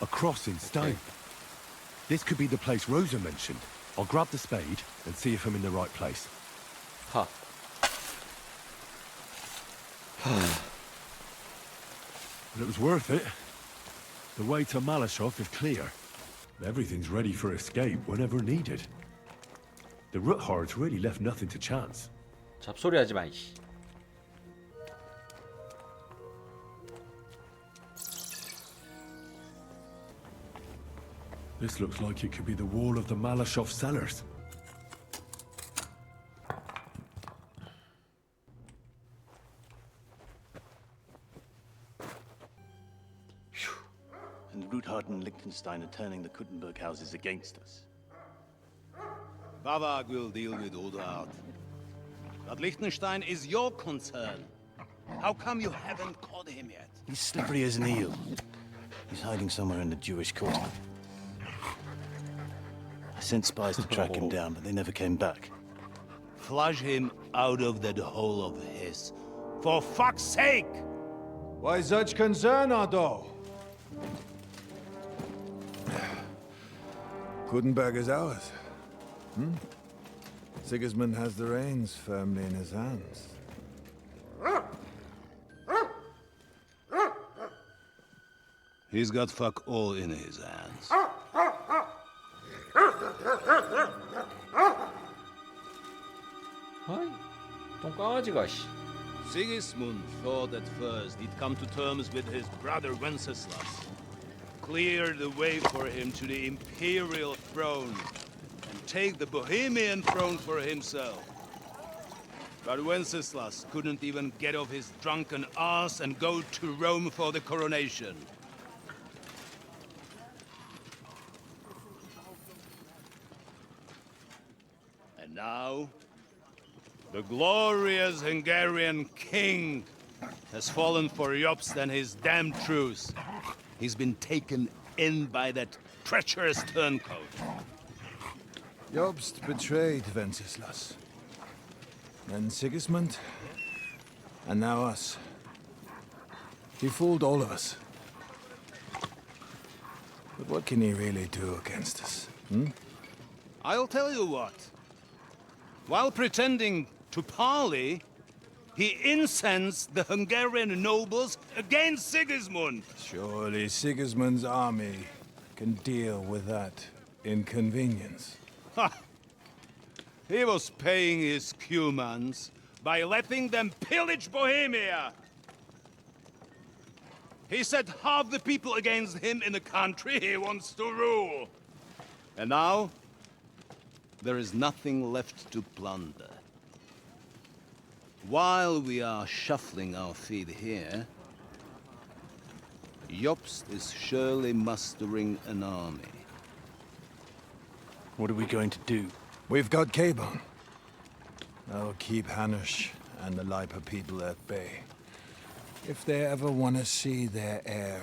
A cross in stone. This could be the place Rosa mentioned. I'll grab the spade and see if I'm in the right place. 하. But it was worth it. The way to Malashov is clear. Everything's ready for escape whenever needed. The root hordes really left nothing to chance. 잡소리 하지 마, 이씨. This looks like it could be the wall of the Malashov cellars. And Ruthard and Liechtenstein are turning the Kuttenberg houses against us. Bavag will deal with Ruthard. But Liechtenstein is your concern. How come you haven't caught him yet? He's slippery as an eel. He's hiding somewhere in the Jewish quarter. I sent spies to track him down, but they never came back. Flush him out of that hole of his. For fuck's sake! Why such concern, Otto? Kuttenberg is ours. Sigismund has the reins firmly in his hands. He's got fuck all in his hands. 아이, 똥강아지가, 씨. Sigismund thought at first he'd come to terms with his brother Wenceslas, clear the way for him to the imperial throne, and take the Bohemian throne for himself. But Wenceslas couldn't even get off his drunken ass and go to Rome for the coronation. And now, the glorious Hungarian king has fallen for Jobst and his damned truce. He's been taken in by that treacherous turncoat. Jobst betrayed Wenceslas. Then Sigismund, and now us. He fooled all of us. But what can he really do against us? I'll tell you what. While pretending to parley, he incensed the Hungarian nobles against Sigismund. Surely Sigismund's army can deal with that inconvenience. Ha! He was paying his Cumans by letting them pillage Bohemia. He set half the people against him in the country he wants to rule. And now, there is nothing left to plunder. While we are shuffling our feet here, Jobst is surely mustering an army. What are we going to do? We've got Cabon. That'll keep Hanush and the Lipa people at bay. If they ever want to see their heir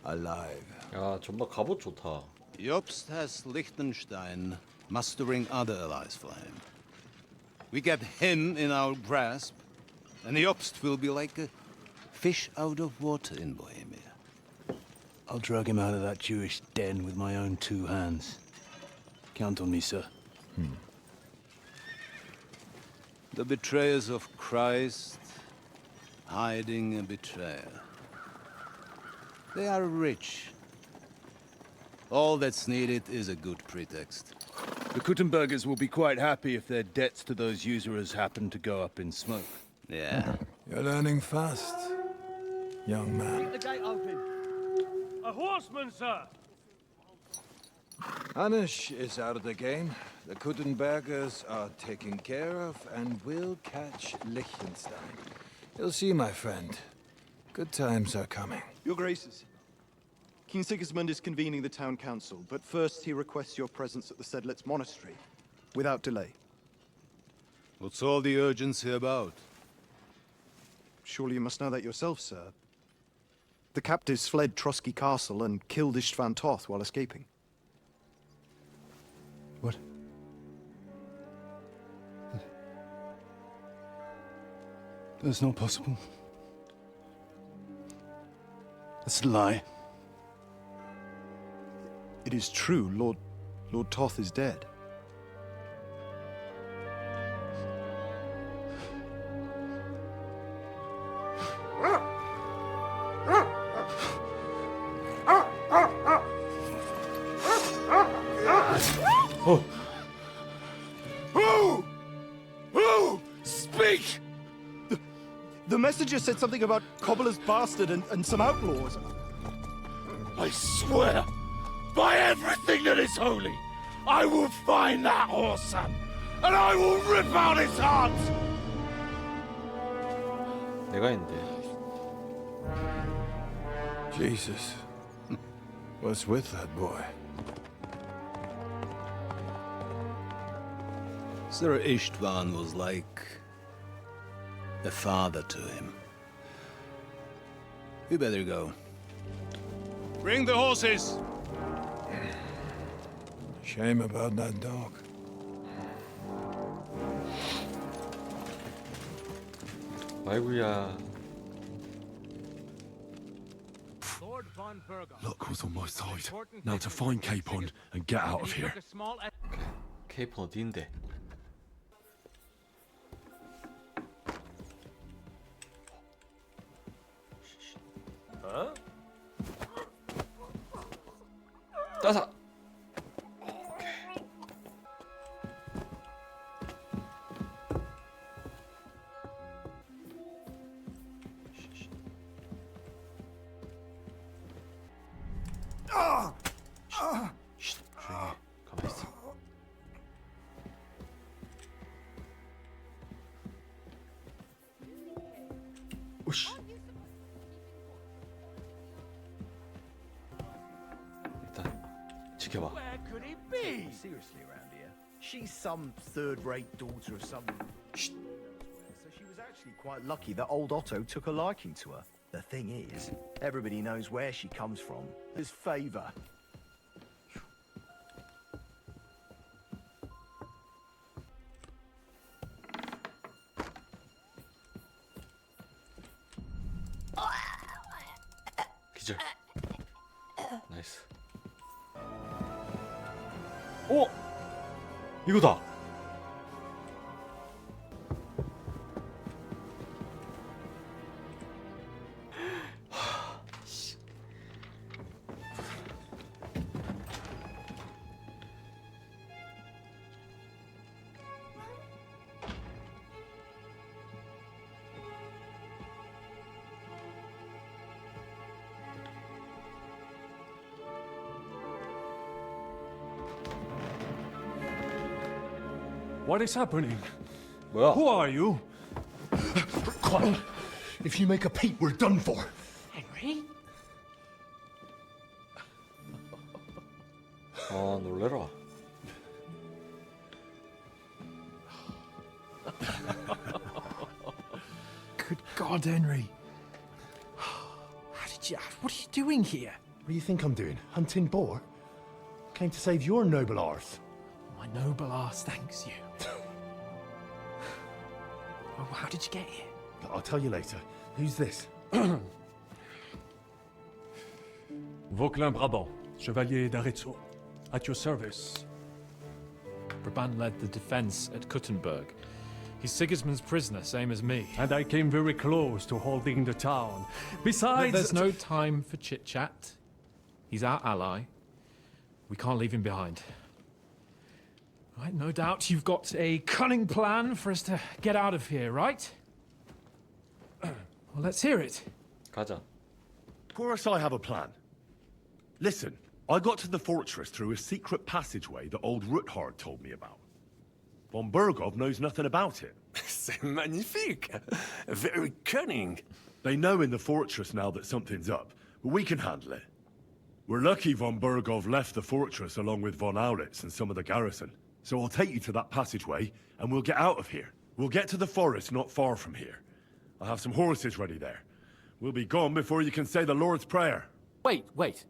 alive. 야, 존나 갑옷 좋다. Jobst has Liechtenstein mustering other allies for him. We get him in our grasp, and Jobst will be like a fish out of water in Bohemia. I'll drag him out of that Jewish den with my own two hands. Count on me, sir. The betrayers of Christ hiding a betrayer. They are rich. All that's needed is a good pretext. The Kuttenbergers will be quite happy if their debts to those usurers happen to go up in smoke. Yeah. You're learning fast, young man. The gate open. A horseman, sir! Hanush is out of the game. The Kuttenbergers are taken care of, and we'll catch Liechtenstein. You'll see, my friend. Good times are coming. Your Graces, King Sigismund is convening the town council, but first he requests your presence at the Sedlitz monastery, without delay. What's all the urgency about? Surely you must know that yourself, sir. The captives fled Trotsky Castle and killed Istvan Toth while escaping. What? That's not possible. That's a lie. It is true, Lord Toth is dead. Who? Speak! The messenger said something about Cobbler's bastard and some outlaws. I swear, by everything that is holy, I will find that whoreson, and I will rip out his heart! 내가 했는데. Jesus. What's with that boy? Sir Istvan was like a father to him. You better go. Bring the horses! Shame about that dog. 아이고야. Luck was on my side. Now to find Capon and get out of here. 케이폰 어디인데? 따사. 가만히 있어. 오씨. 일단 지켜봐. Where could it be? Seriously, around here. She's some third-rate daughter of some... Shh. So she was actually quite lucky that old Otto took a liking to her. The thing is, everybody knows where she comes from. His favour. 기절. 나이스. 오! 이거다. What is happening? 뭐야? Who are you? Quiet. If you make a peep, we're done for. Henry? 아, 놀래라. Good God, Henry. How did you... What are you doing here? What do you think I'm doing? Hunting boar? Came to save your noble arse. My noble arse thanks you. Oh, how did you get here? I'll tell you later. Who's this? Vauquelin-Brabant, Chevalier d'Arezzo. At your service. Brabant led the defense at Kuttenberg. He's Sigismund's prisoner, same as me. And I came very close to holding the town. Besides... There's no time for chit-chat. He's our ally. We can't leave him behind. Right, no doubt you've got a cunning plan for us to get out of here, right? Well, let's hear it. 가자. Of course I have a plan. Listen, I got to the fortress through a secret passageway that old Ruthard told me about. Von Bergov knows nothing about it. C'est magnifique. Very cunning. They know in the fortress now that something's up, but we can handle it. We're lucky von Bergov left the fortress along with von Aulitz and some of the garrison. So I'll take you to that passageway, and we'll get out of here. We'll get to the forest not far from here. I'll have some horses ready there. We'll be gone before you can say the Lord's Prayer. Wait.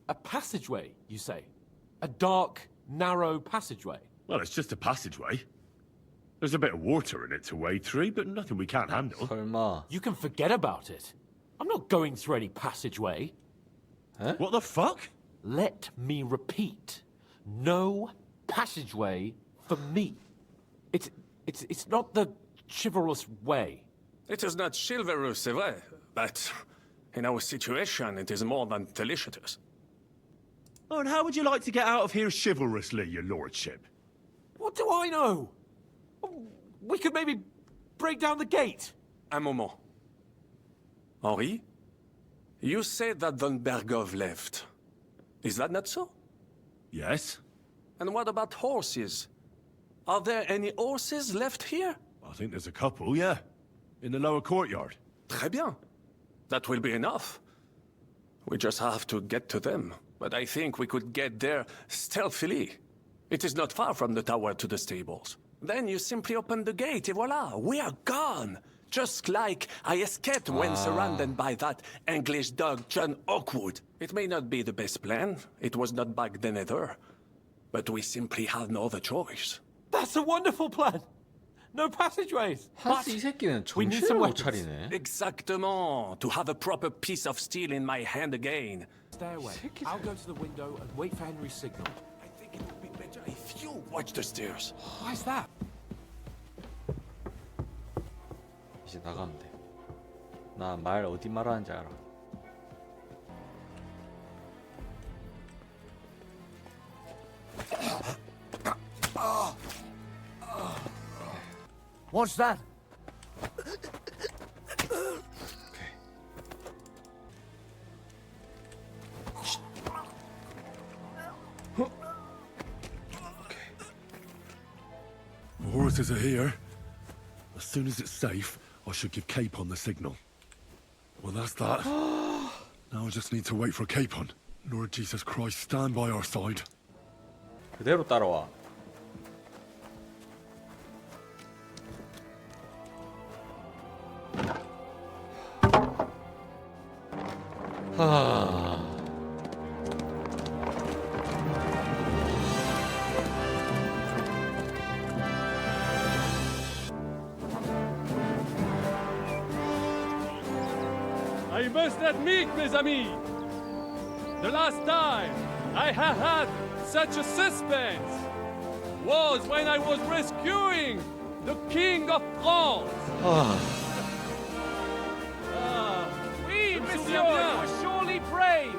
A passageway, you say? A dark, narrow passageway? Well, it's just a passageway. There's a bit of water in it to wade through, but nothing we can't handle. 설마. You can forget about it. I'm not going through any passageway. What the fuck? Let me repeat. No passageway for me. It's not the chivalrous way. It is not chivalrous, c'est vrai, but in our situation, it is more than delicious. Oh, and how would you like to get out of here chivalrously, your lordship? What do I know? We could maybe break down the gate. Un moment. Henri, you said that Von Bergov left. Is that not so? Yes. And what about horses? Are there any horses left here? I think there's a couple, yeah. In the lower courtyard. Très bien. That will be enough. We just have to get to them. But I think we could get there stealthily. It is not far from the tower to the stables. Then you simply open the gate, et voila, we are gone. Just like I escaped when surrounded by that English dog John Oakwood. It may not be the best plan. It was not back then either. But we simply had no other choice. That's a wonderful plan. No passageways. 한스 이 새끼는 we need some 정신을 못 weapons. 차리네. Exactement. To have a proper piece of steel in my hand again. Stay away. I'll go to the window and wait for Henry's signal. I think it would be better if you watch the stairs. Why's that? 이제 나가면 돼. 나 말 어디 말하는지 알아. What's that? The horses are here. As soon as it's safe, I should give Capon the signal. Well, that's that. Now I just need to wait for Capon. Lord Jesus Christ, stand by our side. 그대로 따라와. 하. I must admit, mes amis, the last time I have had such a suspense was when I was rescuing the King of France. Oui, monsieur, you are surely brave.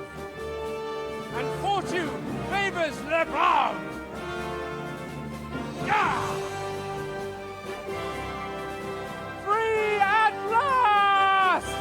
And fortune favors le brave. Yeah! Free at last!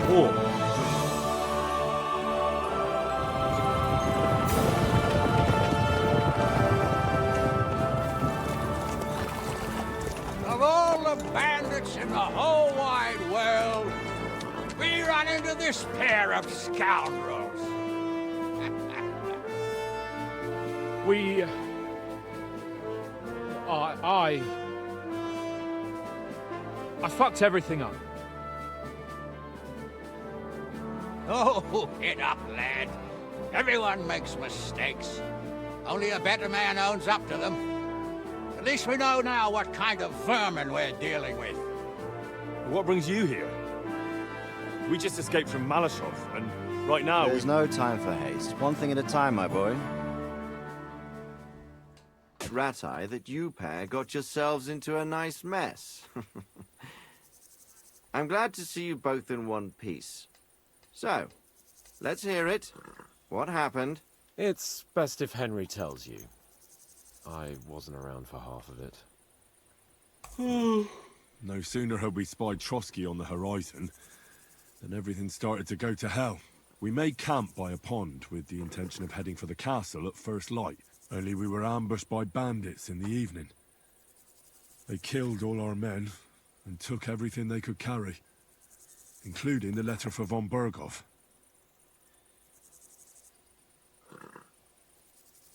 오. Of all the bandits in the whole wide world, we run into this pair of scoundrels. I fucked everything up. Oh, get up, lad. Everyone makes mistakes. Only a better man owns up to them. At least we know now what kind of vermin we're dealing with. What brings you here? We just escaped from Malashov, and right now There's no time for haste. One thing at a time, my boy. Rat-eye that you pair got yourselves into a nice mess. I'm glad to see you both in one piece. So, let's hear it. What happened? It's best if Henry tells you. I wasn't around for half of it. No sooner had we spied Trotsky on the horizon than everything started to go to hell. We made camp by a pond with the intention of heading for the castle at first light. Only we were ambushed by bandits in the evening. They killed all our men and took everything they could carry, including the letter for von Berghoff.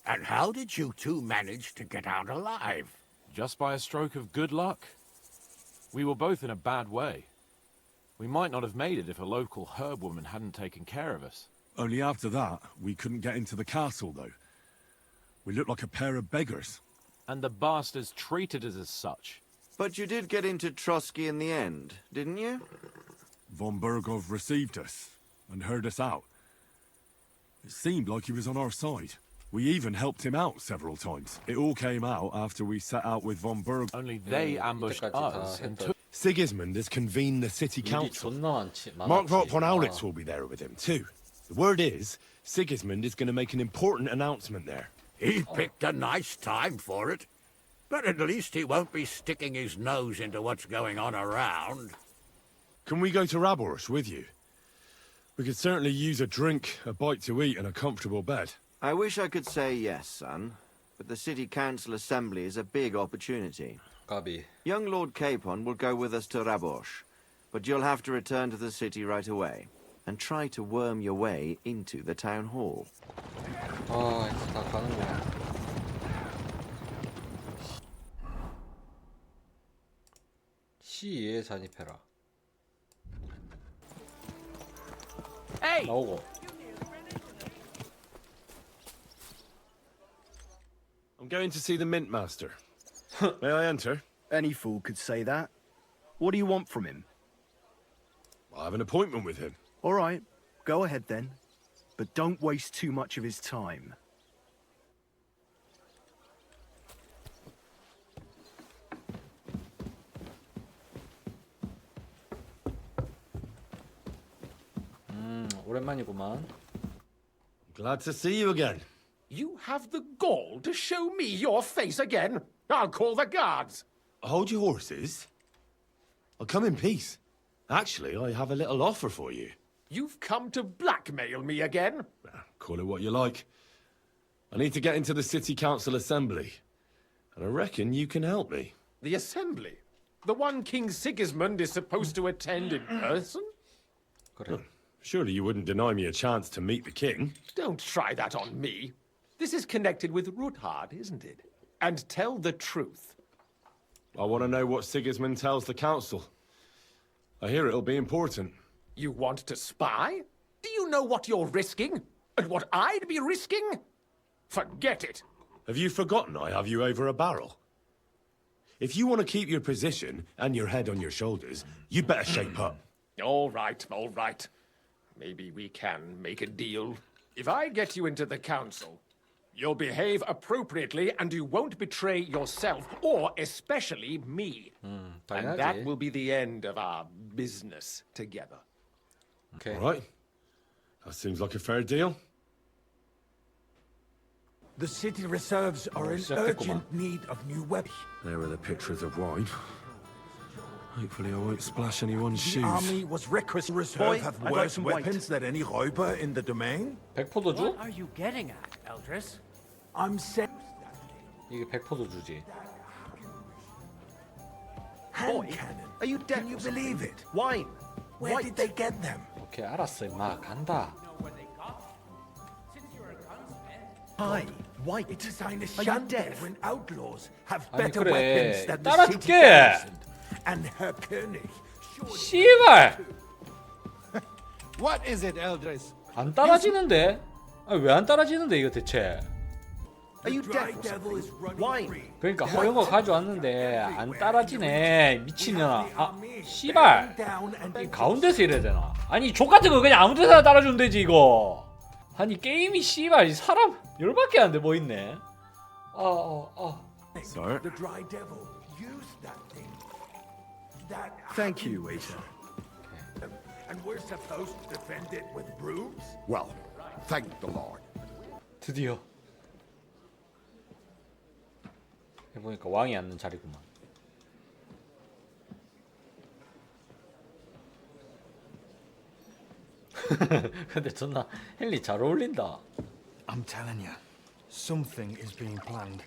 And how did you two manage to get out alive? Just by a stroke of good luck. We were both in a bad way. We might not have made it if a local herb woman hadn't taken care of us. Only after that, we couldn't get into the castle, though. We looked like a pair of beggars. And the bastards treated us as such. But you did get into Trotsky in the end, didn't you? Von Berghoff received us and heard us out. It seemed like he was on our side. We even helped him out several times. It all came out after we set out with von Berghoff. Only they ambushed us and took... Sigismund has convened the city council. 존나 Mark 많았지. von Aulitz will be there with him too. The word is, Sigismund is going to make an important announcement there. He picked a nice time for it. But at least he won't be sticking his nose into what's going on around. Can we go to Raborsch with you? We could certainly use a drink, a bite to eat, and a comfortable bed. I wish I could say yes, son. But the city council assembly is a big opportunity. 까비. Young Lord Capon will go with us to Raborsch, but you'll have to return to the city right away and try to worm your way into the town hall. 아, 이제 다 가는구나. 시에 잔입해라. Hey! 나오고. I'm going to see the Mint Master. May I enter? Any fool could say that. What do you want from him? I have an appointment with him. All right, go ahead then. But don't waste too much of his time. 오랜만이구만. Glad to see you again. You have the gall to show me your face again? I'll call the guards. Hold your horses. I'll come in peace. Actually, I have a little offer for you. You've come to blackmail me again? Call it what you like. I need to get into the city council assembly, and I reckon you can help me. The assembly? The one King Sigismund is supposed to attend in person? 그래. Surely you wouldn't deny me a chance to meet the king? Don't try that on me. This is connected with Ruthard, isn't it? And tell the truth. I want to know what Sigismund tells the council. I hear it'll be important. You want to spy? Do you know what you're risking? And what I'd be risking? Forget it. Have you forgotten I have you over a barrel? If you want to keep your position and your head on your shoulders, you'd better shape up. All right, all right. Maybe we can make a deal. If I get you into the council, you'll behave appropriately and you won't betray yourself, or especially me. And that will be the end of our business together. Okay. All right. That seems like a fair deal. The city reserves are in urgent need of new weapons. There are the pictures of wine. Hopefully I won't splash anyone's The shoes. army was requisite. Reserve have worse weapons than any Räuber in the domain. 100%도 줘? What are you getting at, Eldris? I'm saying. 이게 100%도 주지. Hand cannon. Are you deaf? Can you believe it? Wine. Where did they get them? 오케이, 알았어, 임마. 간다. Hi, White. It is eine Are you Schande deaf? when outlaws have 아니, better 그래. weapons than the city 따라줄게. garrison. And Herr König. 씨발! What is it, Eldris? 안 따라지는데? 왜 안 따라지는데 이거 대체? Are you deaf? Wine. 그러니까 허용거 가져왔는데 안 따라지네. 미친년아. 아, 씨발. 이 가운데서 이래야 되나? 아니 족 같은 거 그냥 아무 데서나 따라주면 되지 이거. 아니 게임이 씨발 이 사람 열받게 하는데 뭐 있네. Sir? The dry devil used that thing. That Thank you, waiter. And we're supposed to defend it with brooms? Well, thank the Lord. 드디어. 해보니까 왕이 앉는 자리구만. 근데 존나 헨리 잘 어울린다. I'm telling you, something is being planned.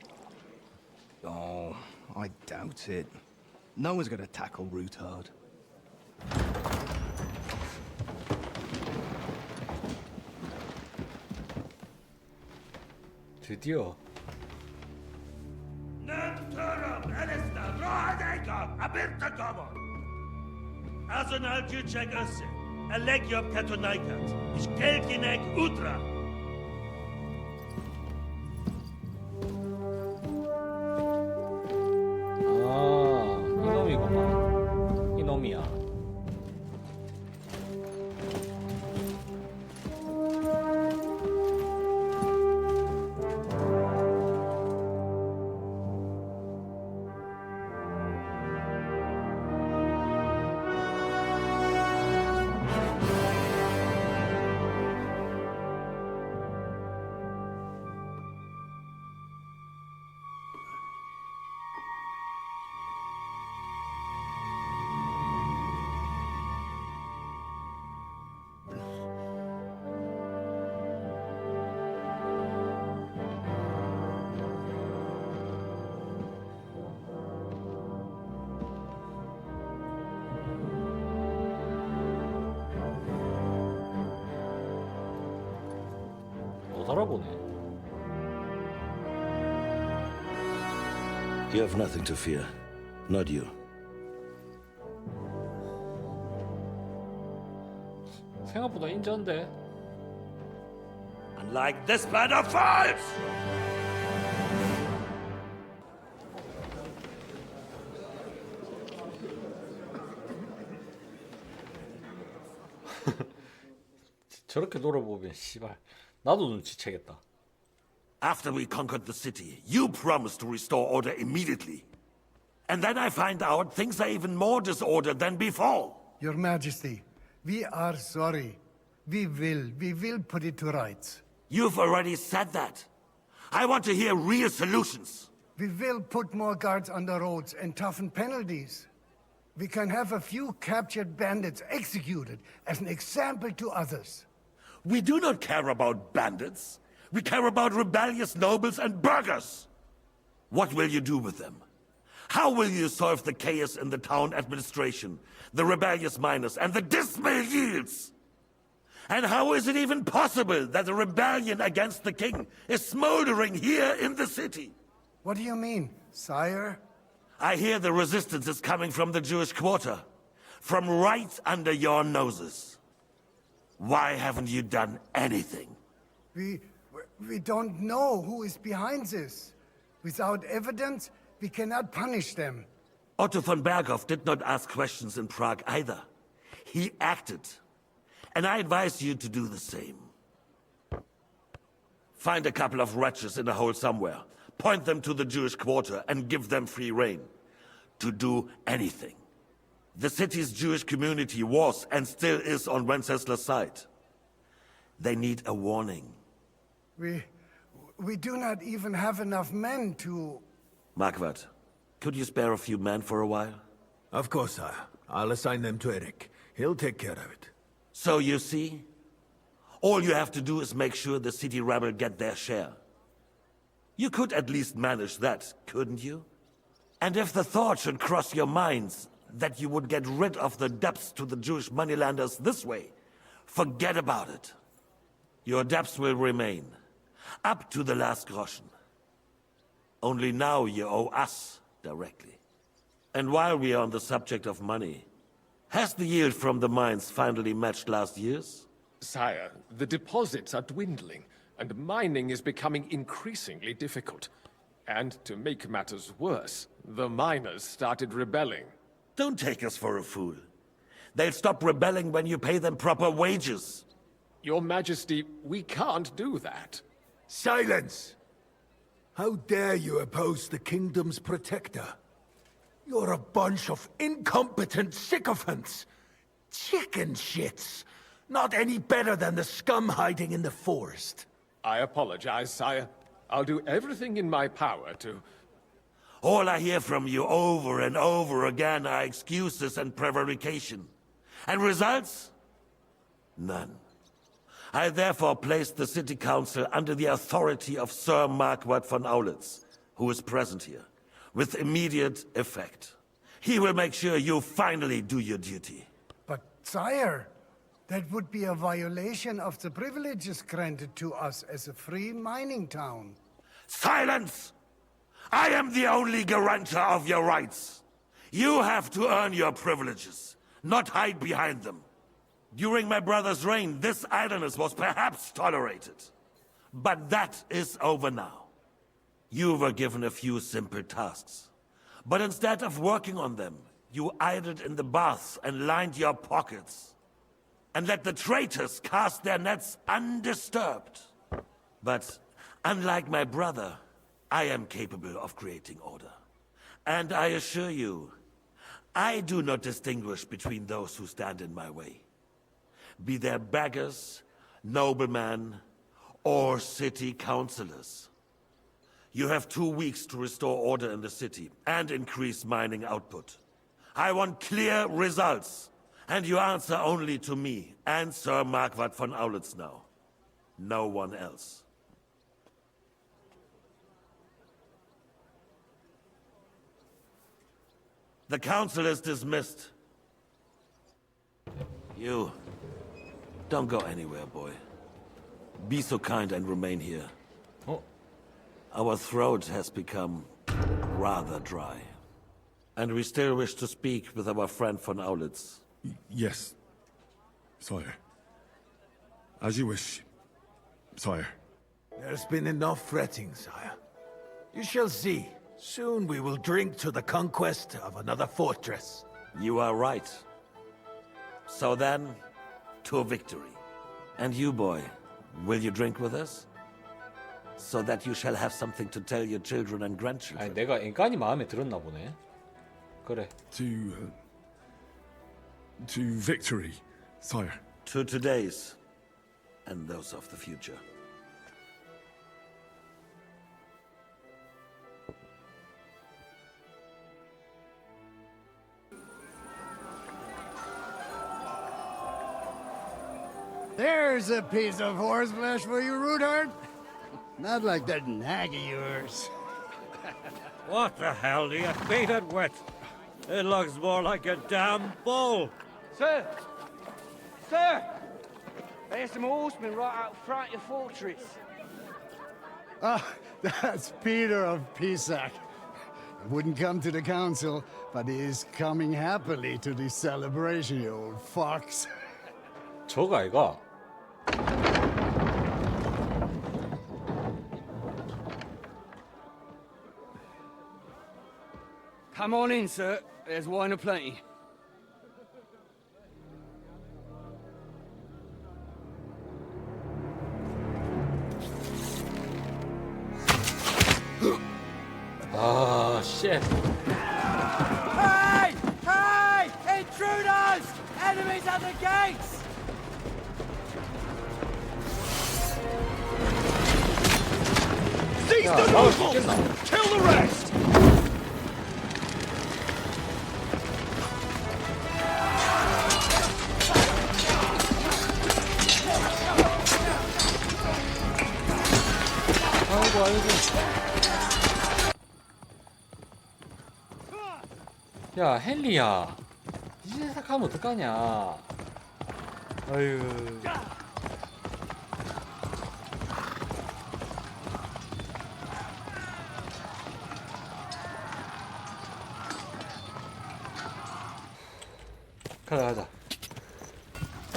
Oh, I doubt it. No one's gonna tackle Rootard. 드디어. Azonal Juchek Usse, Alegiop Katonaikat, Ich Kelkinek Utra. 아, 이놈이구만. 이놈이야. 못 알아보네. You have nothing to fear. Not you. 생각보다 인자인데. Unlike this band of fools! 저렇게 돌아보면 씨발 나도 눈치채겠다. After we conquered the city, you promised to restore order immediately. And then I find out things are even more disordered than before. Your Majesty, we are sorry. We will put it to rights. You've already said that. I want to hear real solutions. We will put more guards on the roads and toughen penalties. We can have a few captured bandits executed as an example to others. We do not care about bandits. We care about rebellious nobles and burghers. What will you do with them? How will you solve the chaos in the town administration, the rebellious miners, and the dismal yields? And how is it even possible that a rebellion against the king is smoldering here in the city? What do you mean, sire? I hear the resistance is coming from the Jewish quarter, from right under your noses. Why haven't you done anything? We don't know who is behind this. Without evidence, we cannot punish them. Otto von Berghoff did not ask questions in Prague either. He acted. And I advise you to do the same. Find a couple of wretches in a hole somewhere, point them to the Jewish quarter, and give them free rein. To do anything. The city's Jewish community was and still is on Wenceslas' side. They need a warning. We do not even have enough men to... Marquardt, could you spare a few men for a while? Of course, sire. I'll assign them to Eric. He'll take care of it. So you see? All you have to do is make sure the city rebel get their share. You could at least manage that, couldn't you? And if the thought should cross your minds that you would get rid of the debts to the Jewish moneylanders this way, forget about it. Your debts will remain, up to the last groschen. Only now you owe us directly. And while we are on the subject of money, has the yield from the mines finally matched last year's? Sire, the deposits are dwindling, and mining is becoming increasingly difficult. And to make matters worse, the miners started rebelling. Don't take us for a fool. They'll stop rebelling when you pay them proper wages. Your Majesty, we can't do that. Silence! How dare you oppose the kingdom's protector? You're a bunch of incompetent sycophants. Chicken shits. Not any better than the scum hiding in the forest. I apologize, sire. I'll do everything in my power to... All I hear from you over and over again are excuses and prevarication. And results? None. I therefore placed the city council under the authority of Sir Marquardt von Aulitz, who is present here, with immediate effect. He will make sure you finally do your duty. But, sire, that would be a violation of the privileges granted to us as a free mining town. Silence! I am the only guarantor of your rights. You have to earn your privileges, not hide behind them. During my brother's reign, this idleness was perhaps tolerated. But that is over now. You were given a few simple tasks. But instead of working on them, you idled in the baths and lined your pockets. And let the traitors cast their nets undisturbed. But unlike my brother, I am capable of creating order. And I assure you, I do not distinguish between those who stand in my way. Be they beggars, noblemen, or city councillors. You have 2 weeks to restore order in the city and increase mining output. I want clear results, and you answer only to me and Sir Marquardt von Aulitz now. No one else. The council is dismissed. You... don't go anywhere, boy. Be so kind and remain here. Our throat has become rather dry. And we still wish to speak with our friend von Aulitz. Yes, sire. As you wish, sire. There's been enough fretting, sire. You shall see. Soon we will drink to the conquest of another fortress. You are right. So then, to victory. And you, boy, will you drink with us? So that you shall have something to tell your children and grandchildren. 아니, 내가 인간이 마음에 들었나 보네. 그래. To victory, sire. To today's, and those of the future. There's a piece of horseflesh for you, Rudard. Not like that nag of yours. What the hell do you beat it with? It looks more like a damn bull. Sir! Sir! There's some horsemen right out front of your fortress. Ah, that's Peter of Pisac. He wouldn't come to the council, but he is coming happily to the celebration, you old fox. 저거 아이가? Come on in, sir. There's wine aplenty. 아, 쉣. Hey! Hey! Intruders! Enemies at the gates! Seize the nobles! Kill the rest! 아이고, 아이고. 야, 헨리야. 이제 생각하면 어떡하냐. 아유. 가자.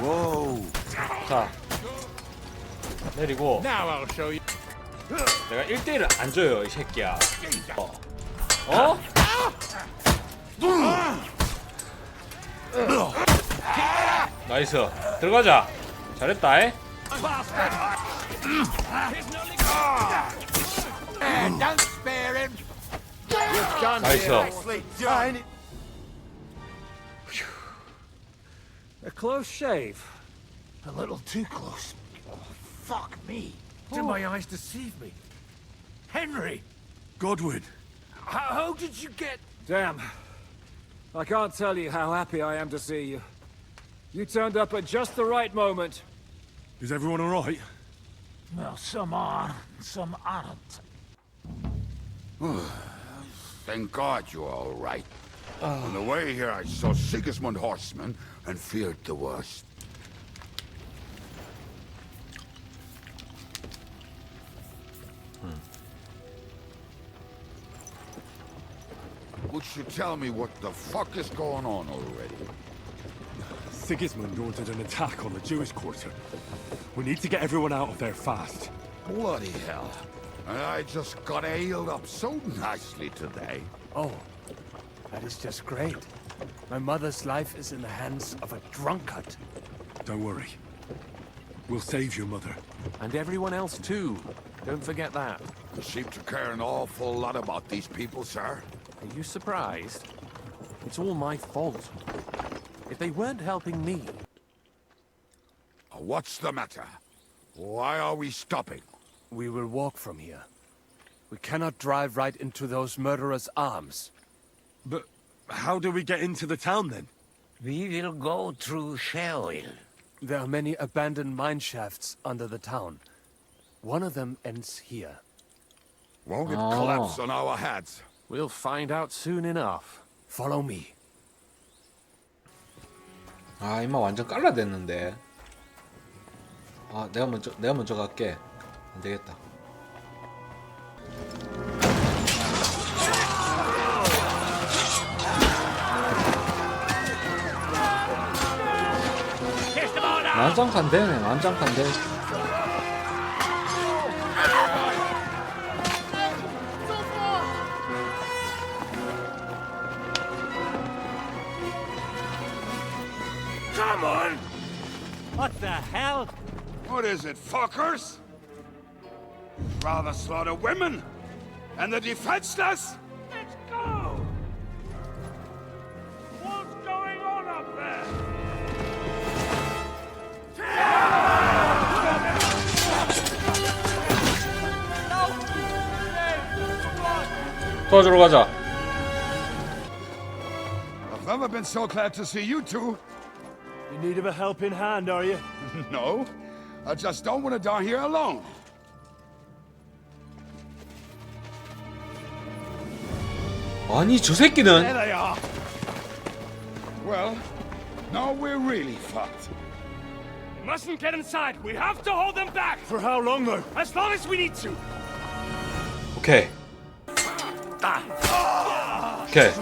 와우. 자. 내리고. 내가 1대1을 안 줘요, 이 새끼야. 어? 나이스. 들어가자. 잘했다. 에? Don't spare him. You've done 나이스. A close shave. A little too close. Oh, fuck me. Did my eyes deceive me? Henry! Godwin! How did you get... Damn. I can't tell you how happy I am to see you. You turned up at just the right moment. Is everyone all right? Well, some are, some aren't. Thank God you're all right. On the way here, I saw Sigismund horsemen and feared the worst. Would you tell me what the fuck is going on already? Sigismund ordered an attack on the Jewish quarter. We need to get everyone out of there fast. Bloody hell. And I just got ailed up so nicely today. Oh, that is just great. My mother's life is in the hands of a drunkard. Don't worry. We'll save your mother. And everyone else too. Don't forget that. You seem to care an awful lot about these people, sir. Are you surprised? It's all my fault. If they weren't helping me... What's the matter? Why are we stopping? We will walk from here. We cannot drive right into those murderers' arms. But how do we get into the town then? We will go through Sherwell. There are many abandoned mine shafts under the town. One of them ends here. Won't it collapse on our heads? We'll find out soon enough. Follow me. 아 이마 완전 깔라댔는데. 아 내가 먼저 갈게. 안 되겠다. 난장판되네. 난장판돼. Come on! What the hell? What is it, fuckers? Rather slaughter women and the defenseless? Let's go! What's going on up there? 도와주러 가자. I've never been so glad to see you two. In need of a helping hand, are you? No, I just don't want to die here alone. 아니 저 새끼는. There they are. Well, now we're really fucked. We mustn't get inside. We have to hold them back. For how long, though? As long as we need to. 오케이. 오케이.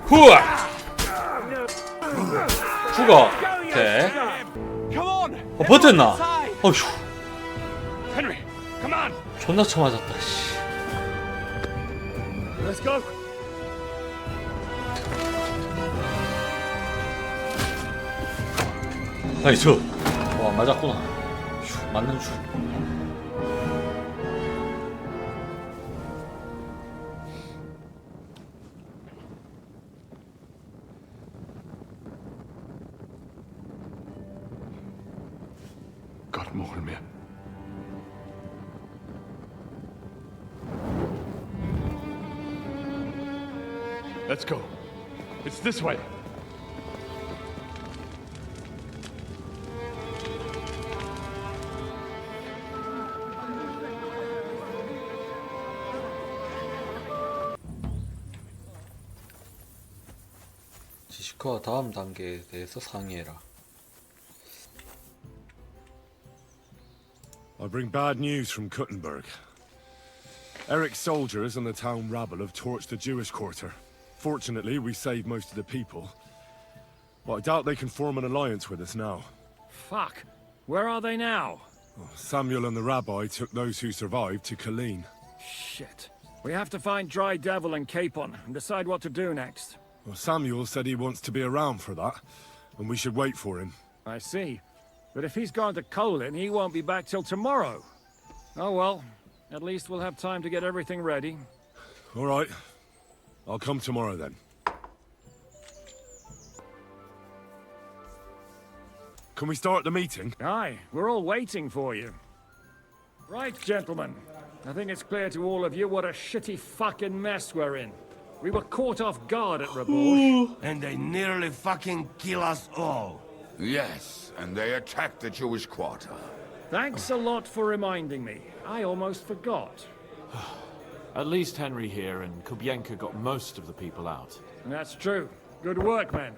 후아. 죽어. 오케이. Come on. 버텼나? 어휴. Henry, come on. 존나 쳐맞았다. 씨. Let's go. 나이스. 와 맞았구나. 휴, 맞는 줄. God 먹을 매. Let's go. It's this way. 지시카와 다음 단계에 대해서 상의해라. I bring bad news from Kuttenberg. Eric's soldiers and the town rabble have torched the Jewish quarter. Fortunately, we saved most of the people. But I doubt they can form an alliance with us now. Fuck. Where are they now? Samuel and the rabbi took those who survived to Colleen. Shit. We have to find Dry Devil and Capon and decide what to do next. Well, Samuel said he wants to be around for that, and we should wait for him. I see. But if he's gone to Colin, he won't be back till tomorrow. Oh well. At least we'll have time to get everything ready. All right. I'll come tomorrow then. Can we start the meeting? Aye, we're all waiting for you. Right, gentlemen. I think it's clear to all of you what a shitty fucking mess we're in. We were caught off guard at Rabosh. And they nearly fucking kill us all. Yes, and they attacked the Jewish quarter. Thanks a lot for reminding me. I almost forgot. At least Henry here and Kubienka got most of the people out. That's true. Good work, men.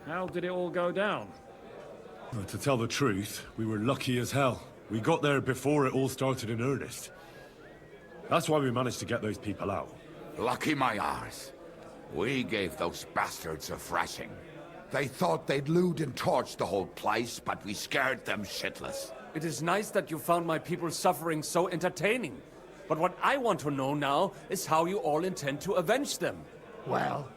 How did it all go down? Well, to tell the truth, we were lucky as hell. We got there before it all started in earnest. That's why we managed to get those people out. Lucky my arse. We gave those bastards a thrashing. They thought they'd loot and torch the whole place, but we scared them shitless. It is nice that you found my people's suffering so entertaining. But what I want to know now is how you all intend to avenge them. Well,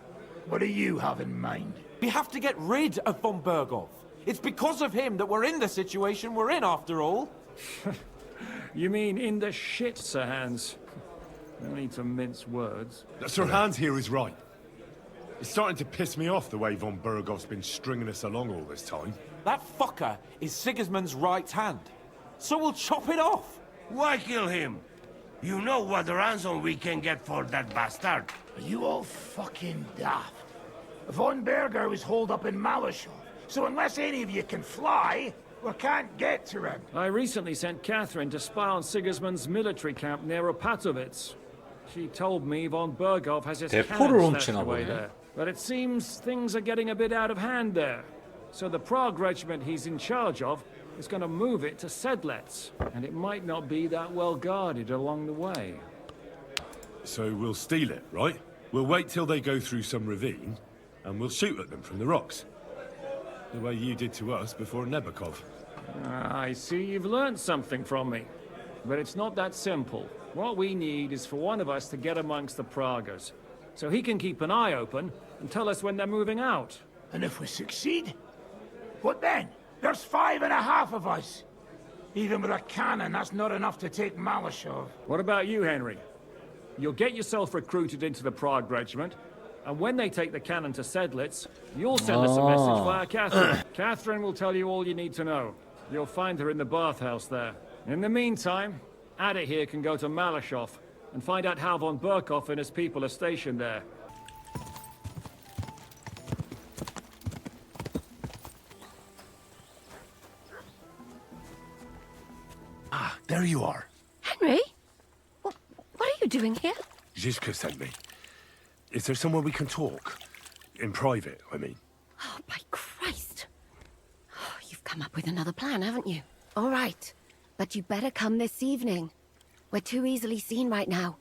what do you have in mind? We have to get rid of von Berghoff. It's because of him that we're in the situation we're in, after all. You mean in the shit, Sir Hans? No need to mince words. Sir Hans here is right. It's starting to piss me off the way von Berghoff's been stringing us along all this time. That fucker is Sigismund's right hand. So we'll chop it off. Why kill him? You know what ransom we can get for that bastard. Are you all fucking daft? Von Berger was holed up in Malishal, so unless any of you can fly, we can't get to him. I recently sent Catherine to spy on Sigismund's military camp near Opatovitz. She told me von Berghoff has his cannons stashed away there. But it seems things are getting a bit out of hand there. So the Prague regiment he's in charge of is going to move it to Sedlec, and it might not be that well guarded along the way. So we'll steal it, right? We'll wait till they go through some ravine, and we'll shoot at them from the rocks. The way you did to us before Nebakov. I see you've learned something from me. But it's not that simple. What we need is for one of us to get amongst the Praguers, so he can keep an eye open and tell us when they're moving out. And if we succeed? What then? There's 5.5 of us. Even with a cannon, that's not enough to take Malashov. What about you, Henry? You'll get yourself recruited into the Prague regiment, and when they take the cannon to Sedlec, you'll send us a message via Catherine. Catherine will tell you all you need to know. You'll find her in the bathhouse there. In the meantime, Ada here can go to Malashov and find out how von Berkhoff and his people are stationed there. Ah, there you are. Henry? What are you doing here? Zizka sent me. Is there somewhere we can talk? In private, I mean. Oh, by Christ. Oh, you've come up with another plan, haven't you? All right. But you better come this evening. We're too easily seen right now.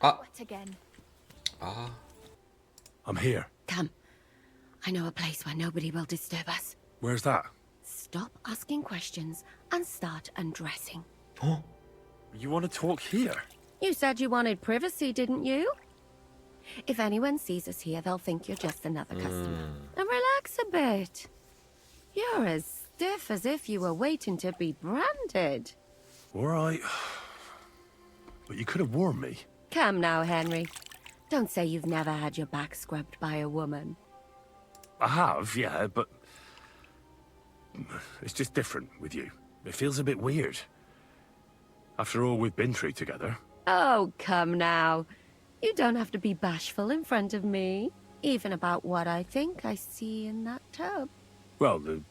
What again? I'm here. Come. I know a place where nobody will disturb us. Where's that? Stop asking questions and start undressing. Huh? You want to talk here? You said you wanted privacy, didn't you? If anyone sees us here, they'll think you're just another customer. And relax a bit. You're as stiff as if you were waiting to be branded. All right. But you could have warned me. Come now, Henry. Don't say you've never had your back scrubbed by a woman. I have, yeah, but... it's just different with you. It feels a bit weird. After all we've been through together. Oh, come now. You don't have to be bashful in front of me. Even about what I think I see in that tub. Well, the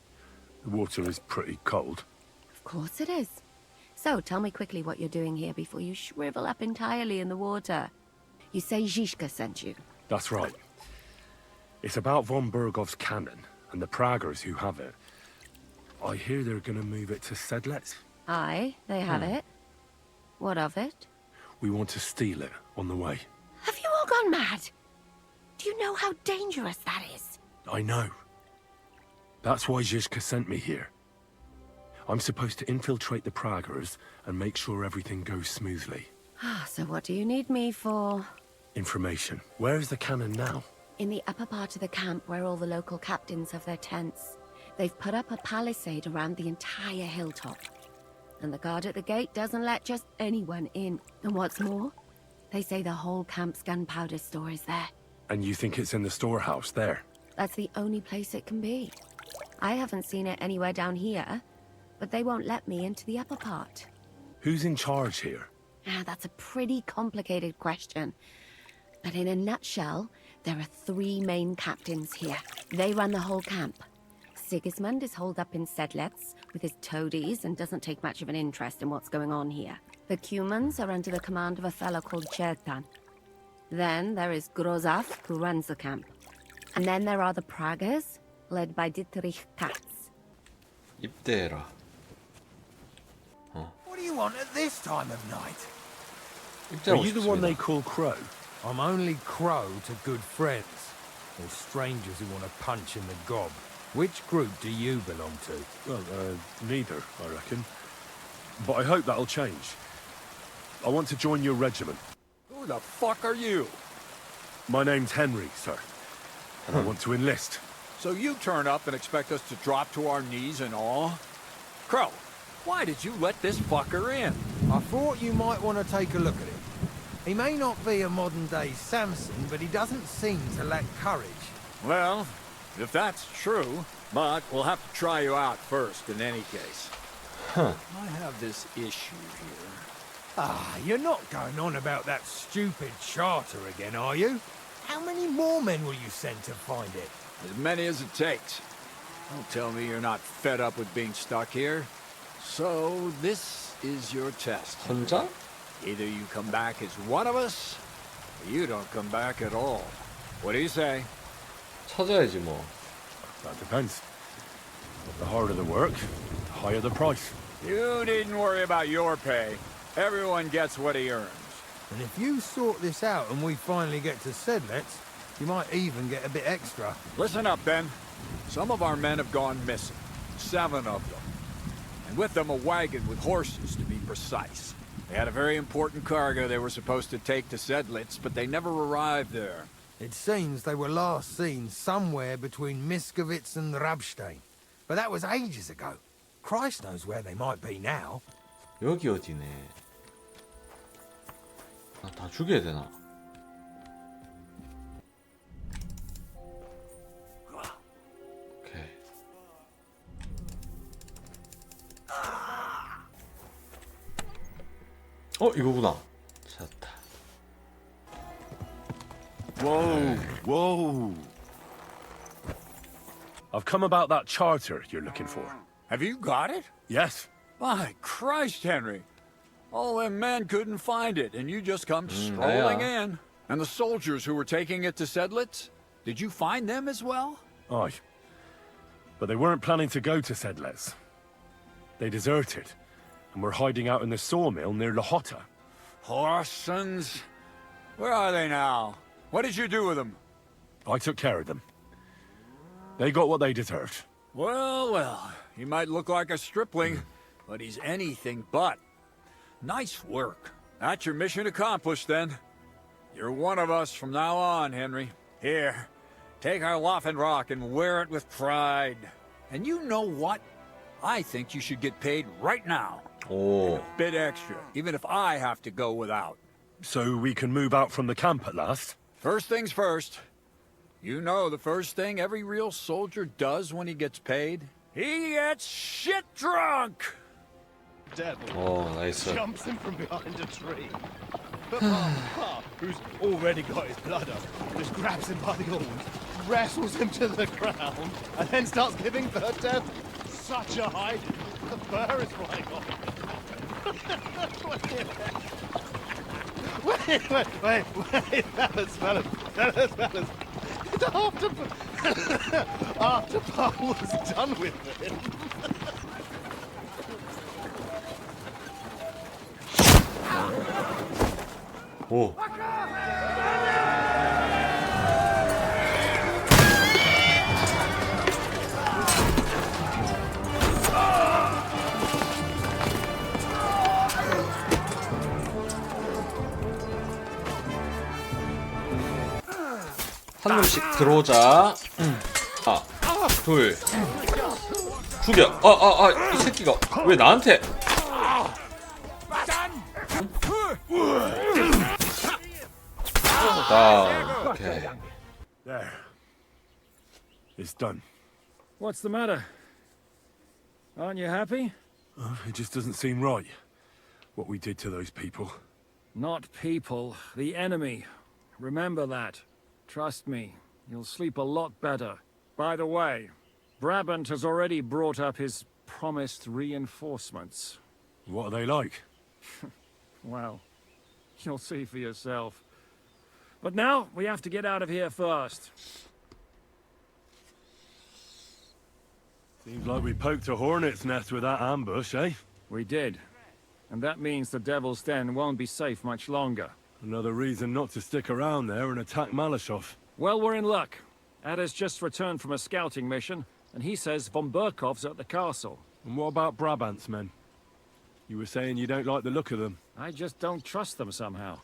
water is pretty cold. Of course it is. So, tell me quickly what you're doing here before you shrivel up entirely in the water. You say Zizka sent you. That's right. It's about von Bergoff's cannon and the Praguers who have it. I hear they're gonna move it to Sedlec. Aye, they have it. What of it? We want to steal it on the way. Have you all gone mad? Do you know how dangerous that is? I know. That's why Zizka sent me here. I'm supposed to infiltrate the Praguers and make sure everything goes smoothly. So what do you need me for? Information. Where is the cannon now? In the upper part of the camp where all the local captains have their tents. They've put up a palisade around the entire hilltop. And the guard at the gate doesn't let just anyone in. And what's more, they say the whole camp's gunpowder store is there. And you think it's in the storehouse there? That's the only place it can be. I haven't seen it anywhere down here, but they won't let me into the upper part. Who's in charge here? That's a pretty complicated question. But in a nutshell, there are 3 main captains here. They run the whole camp. Sigismund is holed up in Sedlets with his toadies and doesn't take much of an interest in what's going on here. The Cumans are under the command of a fellow called Chertan. Then there is Grozaf, who runs the camp. And then there are the Pragas, led by Dietrich Katz. 입대해라. What do you want at this time of night? 입대하고 Are you the one they 싶습니다. call Crow? I'm only Crow to good friends, or strangers who want to punch in the gob. Which group do you belong to? Well, neither, I reckon. But I hope that'll change. I want to join your regiment. Who the fuck are you? My name's Henry, sir. And I want to enlist. So you turn up and expect us to drop to our knees in awe? Crow, why did you let this fucker in? I thought you might want to take a look at him. He may not be a modern-day Samson, but he doesn't seem to lack courage. Well, if that's true, but we'll have to try you out first in any case. Huh. I have this issue here. Ah, you're not going on about that stupid charter again, are you? How many more men will you send to find it? As many as it takes. Don't tell me you're not fed up with being stuck here. So, this is your test. 혼자? Either you come back as one of us, or you don't come back at all. What do you say? 찾아야지 뭐. That depends. The harder the work, the higher the price. You needn't worry about your pay. Everyone gets what he earns. And if you sort this out and we finally get to Sedlets, you might even get a bit extra. Listen up, then. Some of our men have gone missing. 7 of them. And with them a wagon with horses, to be precise. They had a very important cargo they were supposed to take to Sedlitz, but they never arrived there. It seems they were last seen somewhere between Miskovitz and Rabstein. But that was ages ago. Christ knows where they might be now. 여기 어디네. 아, 다 죽여야 되나? 오케이. 이거구나. 찾았다. Whoa, whoa. I've come about that charter you're looking for. Have you got it? Yes. By Christ, Henry. All them men couldn't find it, and you just come strolling in. And the soldiers who were taking it to Sedlitz? Did you find them as well? Aye. But they weren't planning to go to Sedlets. They deserted, and were hiding out in the sawmill near Lahota. Horsons? Where are they now? What did you do with them? I took care of them. They got what they deserved. Well, well, he might look like a stripling, but he's anything but. Nice work. That's your mission accomplished, then. You're one of us from now on, Henry. Here, take our Laufenrock and wear it with pride. And you know what? I think you should get paid right now. Oh. A bit extra, even if I have to go without. So we can move out from the camp at last? First things first. You know the first thing every real soldier does when he gets paid? He gets shit drunk! Oh, nice. Jumps in from behind a tree. But Pa, who's already got his blood up, just grabs him by the horns, wrestles him to the ground, and then starts giving birth to such a hiding. The fur is flying off. Wait, fellas. After Pa was done with him. 오. 한 놈씩 들어오자. 하나, 둘. 죽여. 이 새끼가 왜 나한테? Okay. There. It's done. What's the matter? Aren't you happy? It just doesn't seem right, what we did to those people. Not people, the enemy. Remember that. Trust me, you'll sleep a lot better. By the way, Brabant has already brought up his promised reinforcements. What are they like? Well, you'll see for yourself. But now, we have to get out of here first. Seems like we poked a hornet's nest with that ambush, eh? We did. And that means the Devil's Den won't be safe much longer. Another reason not to stick around there and attack Malashov. Well, we're in luck. Ada's just returned from a scouting mission, and he says von Burkov's at the castle. And what about Brabant's men? You were saying you don't like the look of them. I just don't trust them somehow.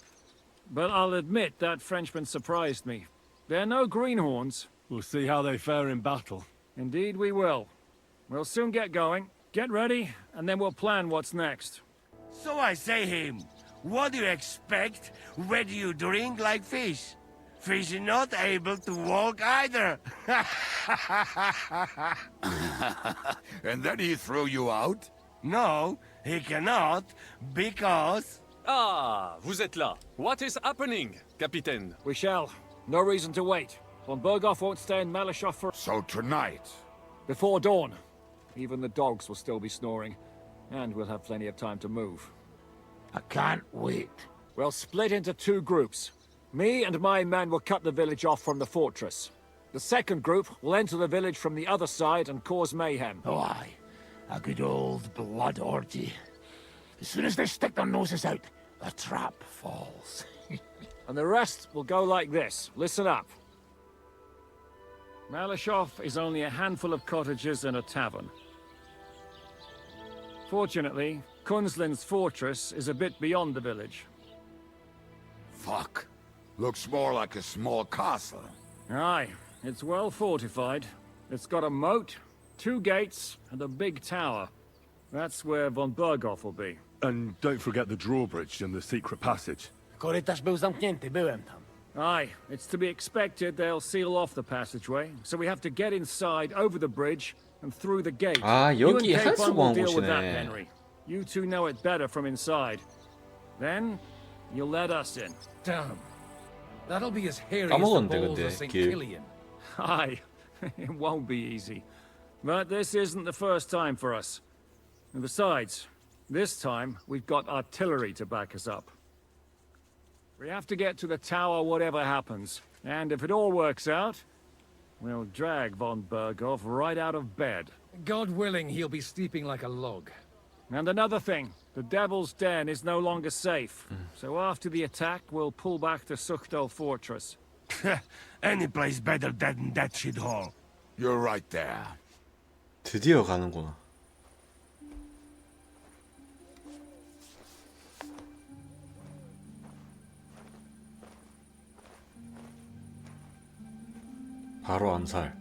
But I'll admit that Frenchman surprised me. They're no greenhorns. We'll see how they fare in battle. Indeed we will. We'll soon get going. Get ready, and then we'll plan what's next. So I say him, what do you expect? Where do you drink like fish? Fish are not able to walk either. And then he threw you out? No, he cannot, because... Ah, vous êtes là. What is happening, Capitaine? We shall. No reason to wait. Von Burgov won't stay in Malashov for... So tonight? Before dawn. Even the dogs will still be snoring. And we'll have plenty of time to move. I can't wait. We'll split into two groups. Me and my men will cut the village off from the fortress. The second group will enter the village from the other side and cause mayhem. Oh, aye. A good old blood orgy. As soon as they stick their noses out, the trap falls. And the rest will go like this. Listen up. Malashov is only a handful of cottages and a tavern. Fortunately, Kunzlin's fortress is a bit beyond the village. Fuck. Looks more like a small castle. Aye, it's well fortified. It's got a moat, 2 gates, and a big tower. That's where von Burgov will be. And don't forget the drawbridge and the secret passage. Korytarz był zamknięty, byłem tam. Aye, it's to be expected they'll seal off the passageway, so we have to get inside, over the bridge, and through the gate. 아, You 여기 and 할 Capon 수가 will 한 deal with that, 곳이네. Henry. You two know it better from inside. Then, you'll let us in. Damn. That'll be as hairy as the 까먹었는데, balls 근데, of St. 길. Killian. Aye, it won't be easy. But this isn't the first time for us. And besides, this time, we've got artillery to back us up. We have to get to the tower whatever happens. And if it all works out, we'll drag von Burgov right out of bed. God willing, he'll be sleeping like a log. And another thing, the Devil's Den is no longer safe. So after the attack, we'll pull back to Sukhto Fortress. Any place better than that shithole. You're right there. 드디어 가는구나. 바로 암살.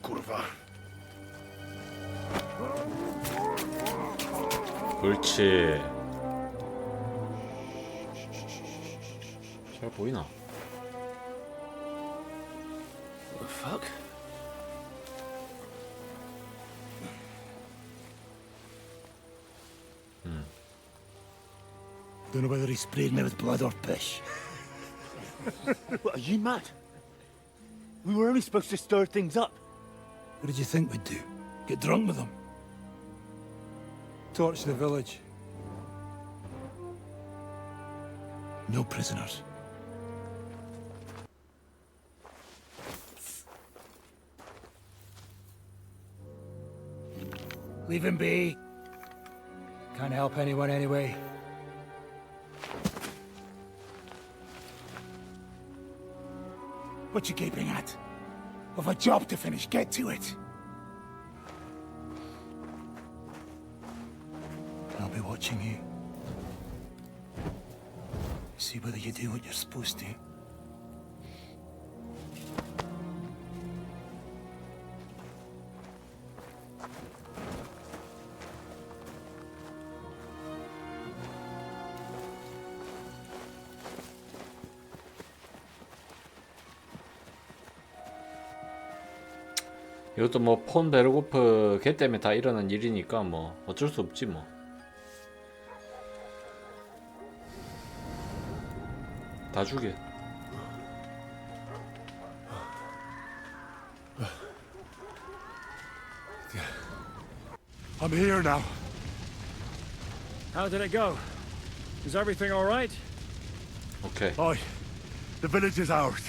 Kurwa. 그렇지. 잘 보이나? What the fuck? Don't know whether he sprayed me with blood or piss. What, are you mad? We were only supposed to stir things up. What did you think we'd do? Get drunk with them? Torch the village. No prisoners. Leave him be. Can't help anyone anyway. What you gaping at? We've a job to finish. Get to it. I'll be watching you. See whether you do what you're supposed to. 이것도 뭐 폰 베르고프 걔 때문에 다 일어난 일이니까 뭐 어쩔 수 없지 뭐. 다 죽여. I'm here now. How did it go? Is everything all right? Okay. Aye. The village is ours.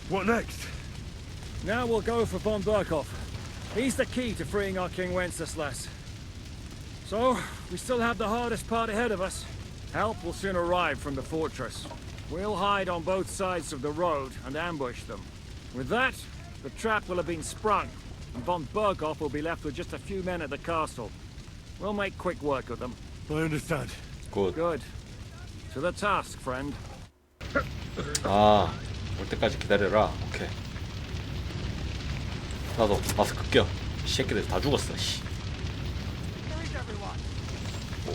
What next? Now we'll go for von Berkhoff. He's the key to freeing our King Wenceslas. So, we still have the hardest part ahead of us. Help will soon arrive from the fortress. We'll hide on both sides of the road and ambush them. With that, the trap will have been sprung, and von Berkhoff will be left with just a few men at the castle. We'll make quick work of them. I understand. Good. Good. To the task, friend. 아, 올 때까지 기다려라. 오케이. 나도 마스크 껴. 이 새끼들 다 죽었어. 씨.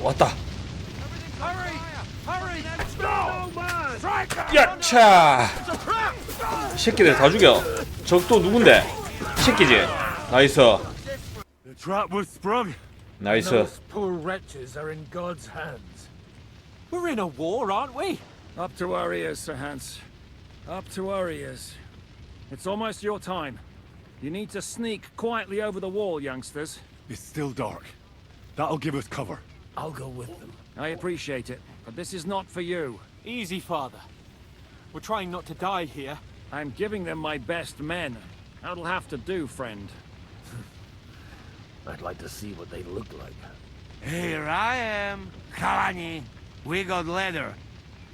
왔다. 야차. 이 새끼들 다 죽여. 적도 누군데? 이 새끼지. 나이스. The trap was sprung. 나이스. Those poor wretches are in God's hands. We're in a war, aren't we? Up to our ears, Sir Hans. Up to our ears. It's almost your time. You need to sneak quietly over the wall, youngsters. It's still dark. That'll give us cover. I'll go with them. I appreciate it, but this is not for you. Easy, Father. We're trying not to die here. I'm giving them my best men. That'll have to do, friend. I'd like to see what they look like. Here I am, Kalani. We got leather,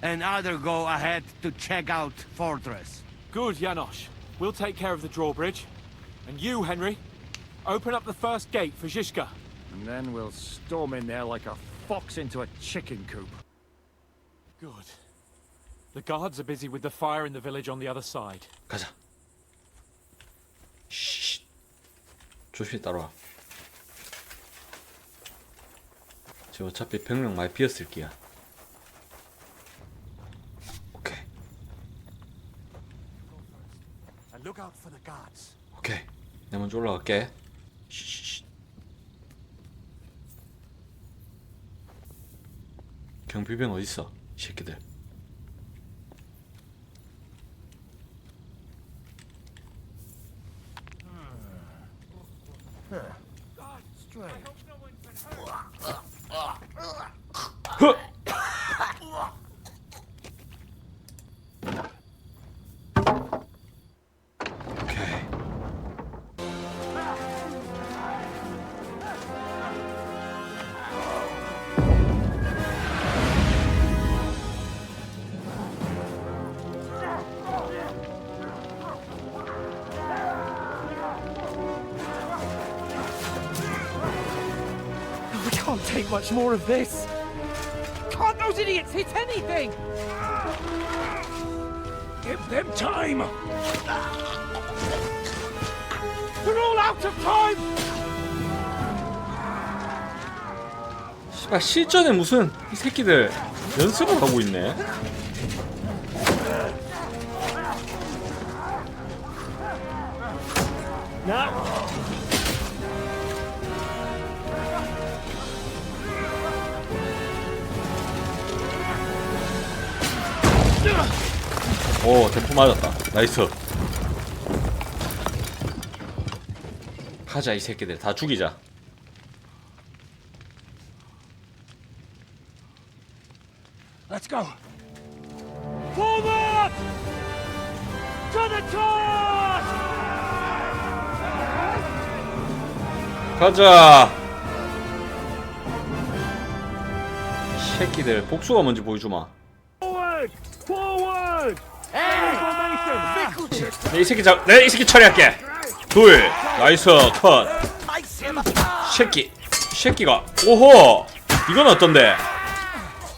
and other go ahead to check out fortress. Good, Janosch. We'll take care of the drawbridge. And you, Henry, open up the first gate for Zizka. And then we'll storm in there like a fox into a chicken coop. Good. The guards are busy with the fire in the village on the other side. 가자. 쉿. 조심히 따라와. 지금 어차피 병력 많이 비었을 게야. 오케이. And look out for the guards. 오케이. 내가 먼저 올라갈게. 쉿. 경비병 어딨어? 이 새끼들. 흐! 오케이. We can't take much more of this. Can't those idiots hit anything? Give them time! We're all out of time! 씨발 실전에 무슨 이 새끼들 연습을 하고 있네. 오, 대포 맞았다. 나이스. 가자, 이 새끼들 다 죽이자. Let's go! Forward! To the charge! 가자. 새끼들 복수가 뭔지 보여주마. Forward! Forward! Formation! 내 이 새끼 내가 이 새끼 처리할게. 둘, 나이스 컷. 새끼가 오호. 이건 어떤데?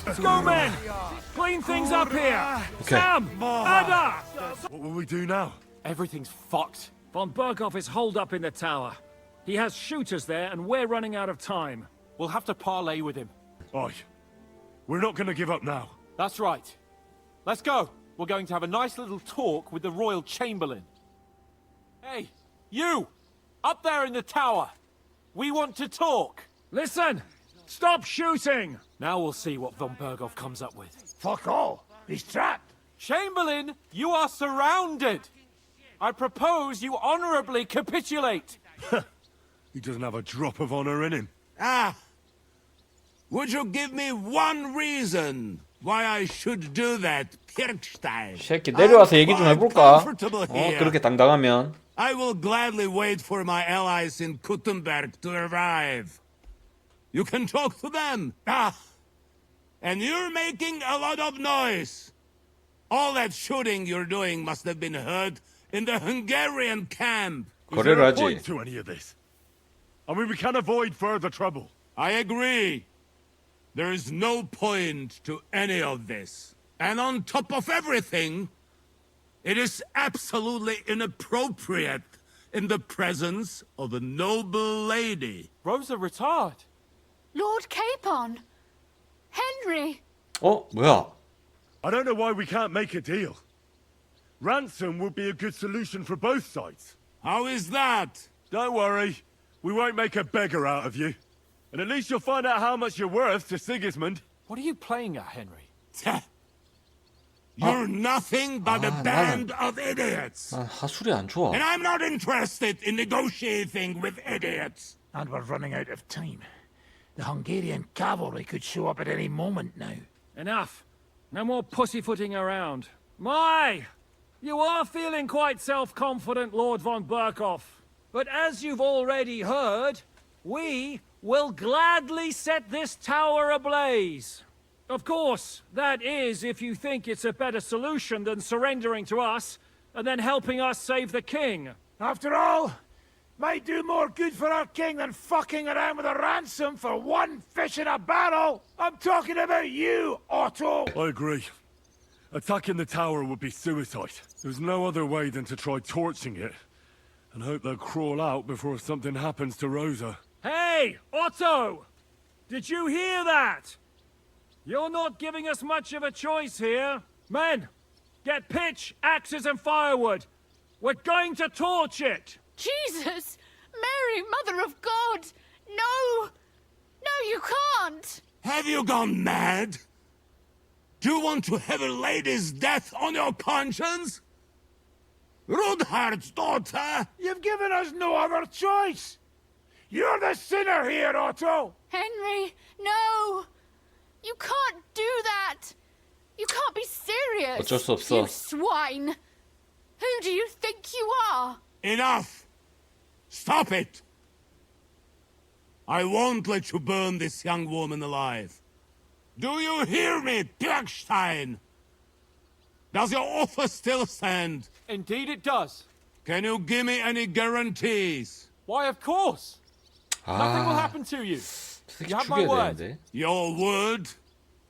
Let's go, men! Clean things up here! Okay. Sam! Ada! What will we do now? Everything's fucked. Von Berkhoff is holed up in the tower. He has shooters there, and we're running out of time. We'll have to parley with him. Aye. We're not gonna give up now. That's right. Let's go. We're going to have a nice little talk with the Royal Chamberlain. Hey, you! Up there in the tower! We want to talk! Listen! Stop shooting! Now we'll see what von Berkhoff comes up with. Fuck all. He's trapped. Chamberlain, you are surrounded! I propose you honorably capitulate. He doesn't have a drop of honor in him. Ah! Would you give me one reason why I should do that, Kirkstein? 새끼 내려와서 얘기 좀 해볼까? 그렇게 당당하면. I will gladly wait for my allies in Kuttenberg to arrive. You can talk to them. Ah! And you're making a lot of noise. All that shooting you're doing must have been heard in the Hungarian camp. Is there a point to any of this? I mean, we can avoid further trouble. I agree. There is no point to any of this. And on top of everything, it is absolutely inappropriate in the presence of a noble lady. Rosa Retard. Lord Capon. Henry. 뭐야? I don't know why we can't make a deal. Ransom would be a good solution for both sides. How is that? Don't worry. We won't make a beggar out of you. And at least you'll find out how much you're worth to Sigismund. What are you playing at, Henry? You're nothing but a band of idiots. 하술이 안 좋아. And I'm not interested in negotiating with idiots. And we're running out of time. The Hungarian cavalry could show up at any moment now. Enough. No more pussyfooting around. My! You are feeling quite self-confident, Lord von Berkhoff. But as you've already heard, we will gladly set this tower ablaze. Of course, that is if you think it's a better solution than surrendering to us and then helping us save the king. After all, might do more good for our king than fucking around with a ransom for one fish in a barrel. I'm talking about you, Otto. I agree. Attacking the tower would be suicide. There's no other way than to try torching it and hope they'll crawl out before something happens to Rosa. Hey, Otto! Did you hear that? You're not giving us much of a choice here. Men, get pitch, axes and firewood. We're going to torch it. Jesus! Mary, Mother of God! No! No, you can't! Have you gone mad? Do you want to have a lady's death on your conscience? Rudhard's daughter! You've given us no other choice. You're the sinner here, Otto. Henry, no! You can't do that! You can't be serious! 어쩔 수 없어. You swine! Who do you think you are? Enough! Stop it! I won't let you burn this young woman alive. Do you hear me, Bergstein? Does your offer still stand? Indeed it does. Can you give me any guarantees? Why, of course. Nothing will happen to you. You have my word. Your word,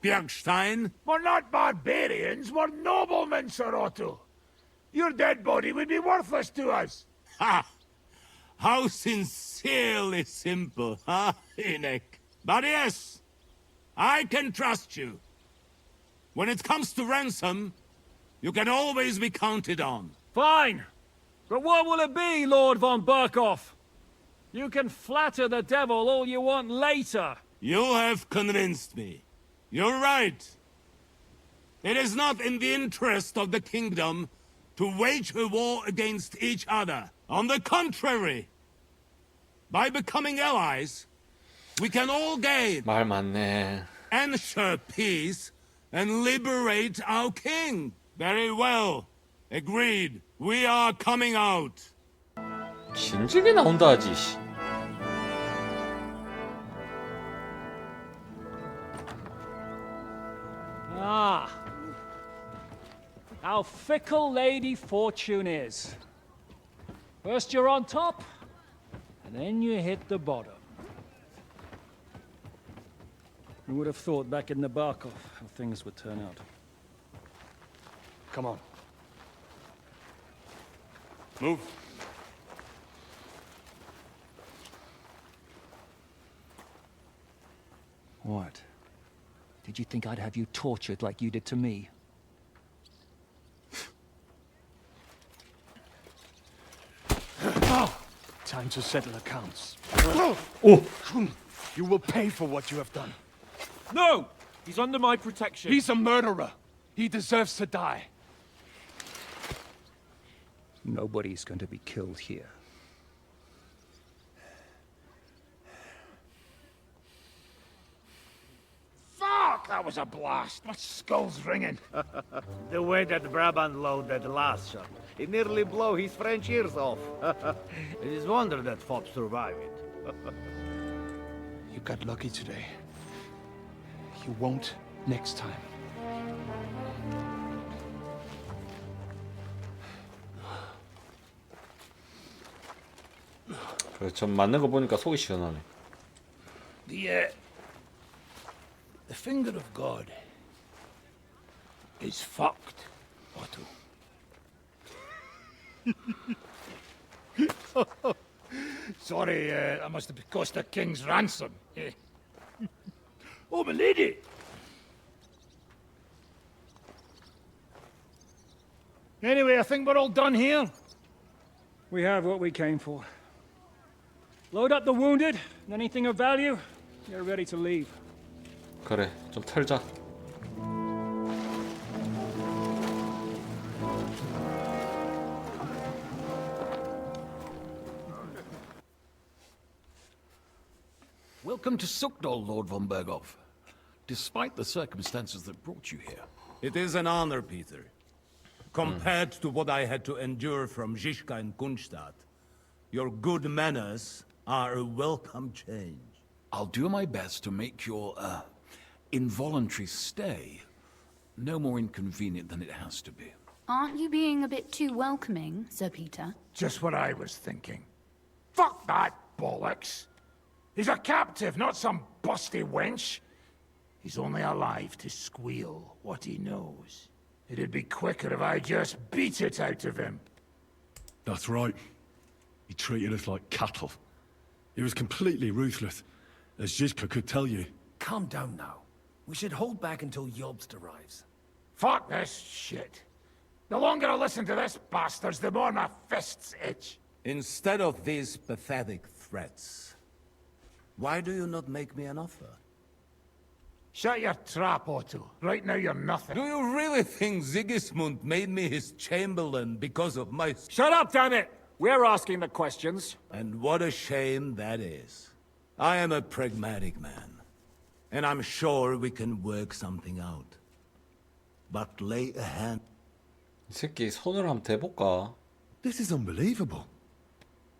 Bergstein? We're not barbarians, we're noblemen, Sir Otto. Your dead body would be worthless to us. Ha! How sincerely simple, huh, Enoch? But yes, I can trust you. When it comes to ransom, you can always be counted on. Fine. But what will it be, Lord von Berkhoff? You can flatter the devil all you want later. You have convinced me. You're right. It is not in the interest of the kingdom to wage a war against each other. On the contrary, by becoming allies, we can all gain. 말 많네. Ensure peace and liberate our king. Very well. Agreed. We are coming out. 진즉에 나온다 하지. Ah. How fickle Lady Fortune is. First you're on top, and then you hit the bottom. Who would have thought back in Nabokov how things would turn out? Come on. Move. What? Did you think I'd have you tortured like you did to me? Time to settle accounts. Oh! You will pay for what you have done. No! He's under my protection. He's a murderer. He deserves to die. Nobody's going to be killed here. Fuck, that was a blast. My skull's ringing. The way that Brabant loaded last shot, it nearly blow his French ears off. It is wonder that fop survived it. You got lucky today. You won't next time. 그래, 전 맞는 거 보니까 속이 시원하네. The finger of God is fucked, Otto. Sorry, that must have cost a king's ransom. Oh, my lady! Anyway, I think we're all done here. We have what we came for. Load up the wounded, and anything of value, you're ready to leave. 그래, 좀 털자. Welcome to Sukdol, Lord von Berghoff. Despite the circumstances that brought you here. It is an honor, Peter. Compared to what I had to endure from Zizka and Kunstadt, your good manners are a welcome change. I'll do my best to make your, involuntary stay no more inconvenient than it has to be. Aren't you being a bit too welcoming, Sir Peter? Just what I was thinking. Fuck that bollocks! He's a captive, not some busty wench. He's only alive to squeal what he knows. It'd be quicker if I just beat it out of him. That's right. He treated us like cattle. He was completely ruthless, as Zizka could tell you. Calm down now. We should hold back until Jobst arrives. Fuck this shit. The longer I listen to this bastards, the more my fists itch. Instead of these pathetic threats, why do you not make me an offer? Shut your trap, Otto. Right now you're nothing. Do you really think Sigismund made me his chamberlain because of my... Shut up, damn it! We're asking the questions. And what a shame that is. I am a pragmatic man, and I'm sure we can work something out. But lay a hand... 이 새끼 손을 한번 대볼까? This is unbelievable.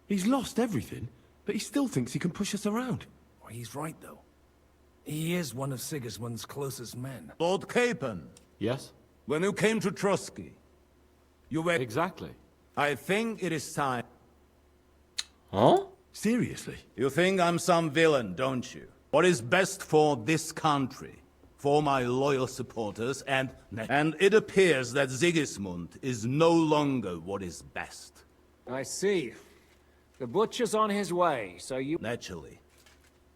He's lost everything, but he still thinks he can push us around. Well, he's right, though. He is one of Sigismund's closest men. Lord Capon. Yes? When you came to Trotsky, you were... Exactly. I think it is time... Huh? Seriously? You think I'm some villain, don't you? What is best for this country, for my loyal supporters, and it appears that Sigismund is no longer what is best. I see. The butcher's on his way, so you... Naturally.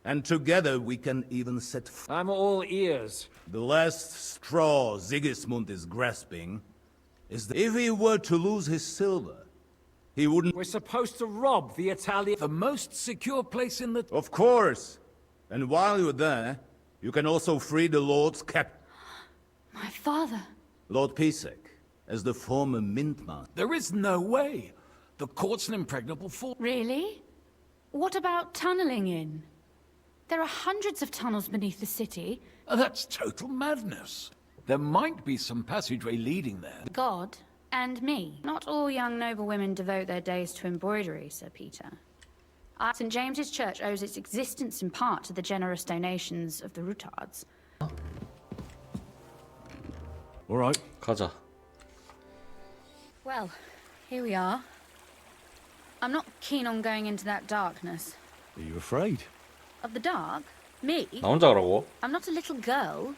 And together we can even set... I'm all ears. The last straw Sigismund is grasping is that if he were to lose his silver, he wouldn't... We're supposed to rob the Italian... The most secure place in the... Of course! And while you're there, you can also free the Lord's cap... My father. Lord Pisek, as the former mintman. There is no way. The court's an impregnable fort. Really? What about tunneling in? There are hundreds of tunnels beneath the city. That's total madness. There might be some passageway leading there. God and me. Not all young noble women devote their days to embroidery, Sir Peter. St. James's Church owes its existence in part to the generous donations of the Rutards. All right. 가자. Well, here we are. I'm not keen on going into that darkness. Are you afraid? Of the dark? Me? 나 혼자 가라고? I'm not a little girl,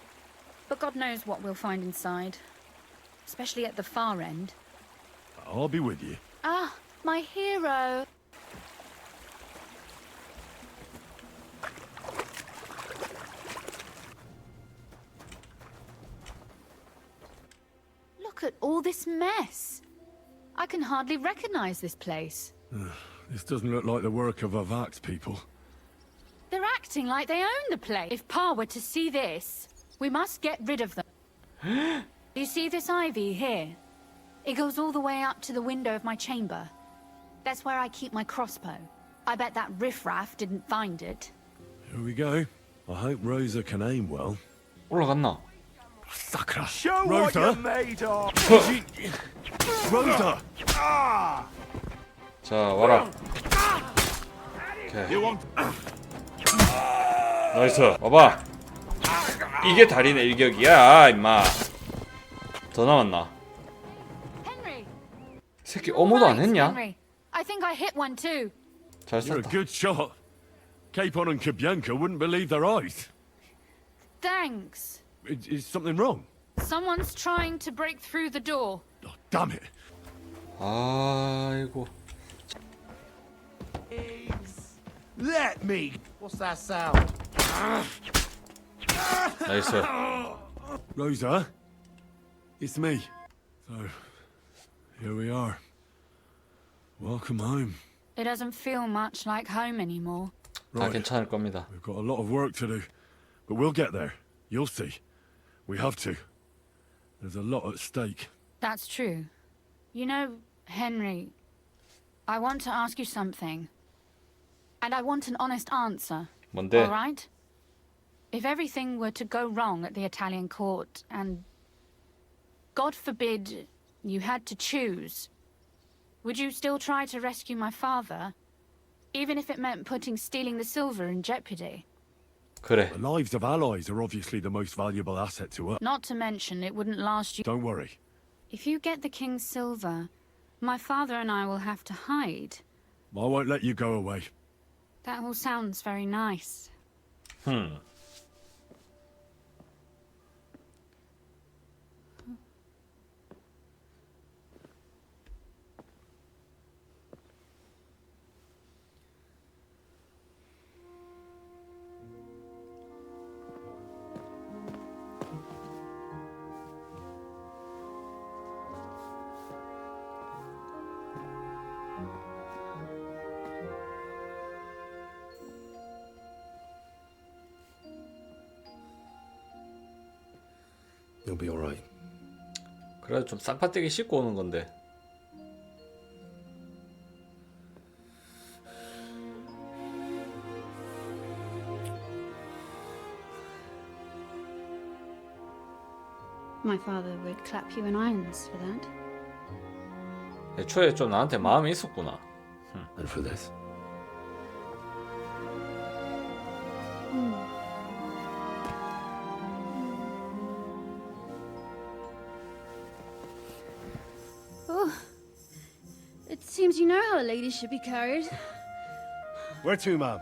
but God knows what we'll find inside. Especially at the far end. I'll be with you. Ah, my hero. Look at all this mess. I can hardly recognize this place. This doesn't look like the work of Avak's people. They're acting like they own the place. If Pa were to see this, we must get rid of them. You see this ivy here? It goes all the way up to the window of my chamber. That's where I keep my crossbow. I bet that riffraff didn't find it. Here we go. I hope Rosa can aim well. 올라갔나? Sucker. Show what Rosa. you're made of. Rosa. 자 와라. 오케이. 나이스. 와봐. 이게 달인의 일격이야 임마. 더 남았나? 새끼 어머도 안 했냐? Henry, I think I hit one too. 잘 You're a 쐈다. good shot. Capon and Kabianka wouldn't believe their eyes. Thanks. Is something wrong? Someone's trying to break through the door. Damn it. 아이고. Let me. What's that sound? 나이스. Rosa, it's me. So, here we are. Welcome home. It doesn't feel much like home anymore. 다 괜찮을 겁니다. We've got a lot of work to do, but we'll get there. You'll see. We have to. There's a lot at stake. That's true. You know, Henry, I want to ask you something. And I want an honest answer. 뭔데? All right? If everything were to go wrong at the Italian court and, God forbid, you had to choose, would you still try to rescue my father? Even if it meant putting stealing the silver in jeopardy? 그래. The lives of allies are obviously the most valuable asset to us. Not to mention, it wouldn't last you. Don't worry. If you get the king's silver, my father and I will have to hide. I won't let you go away. That all sounds very nice. You'll be all right. 그래도 좀 쌍파떼기 씻고 오는 건데. My father would clap you in irons for that. 애초에 좀 나한테 마음이 있었구나. And for this. Oh, it seems you know how a lady should be carried. Where to, ma'am?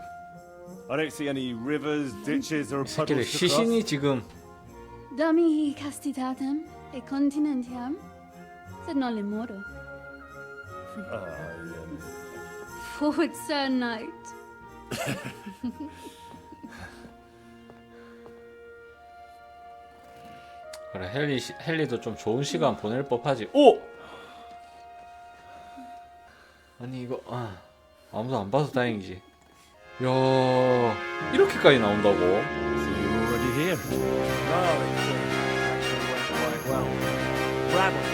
I don't see any rivers, ditches, or 새끼들 puddles to 시신이 cross. 지금 Domi castitatem e continentiam, sed non lemoro. Forward, Sir Knight. 그래 헨리도 좀 좋은 시간 보낼 법하지. 오! 아니 이거 아무도 안 봐서 다행이지. 야 이렇게까지 나온다고? So you're already here. No, it actually went quite well. Bradley,